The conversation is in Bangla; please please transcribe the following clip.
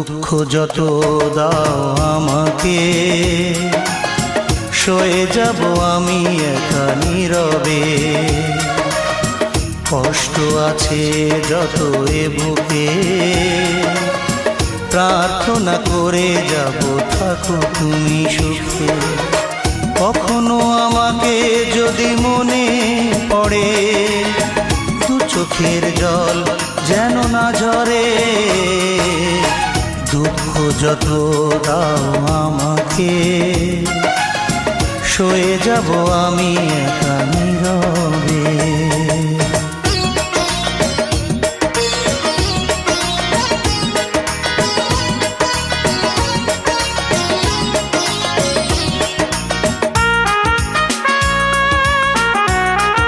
দুঃখ যত দাও আমাকে, সয়ে যাব আমি একা নীরবে। কষ্ট আছে যত এ বুকে, প্রার্থনা করে যাব থাকো তুমি সুখে। কখনো আমাকে যদি মনে পড়ে, দু চোখের জল যেন না ঝরে। দুঃখ যত দাও আমাকে, সয়ে যাব আমি একা নীরবে।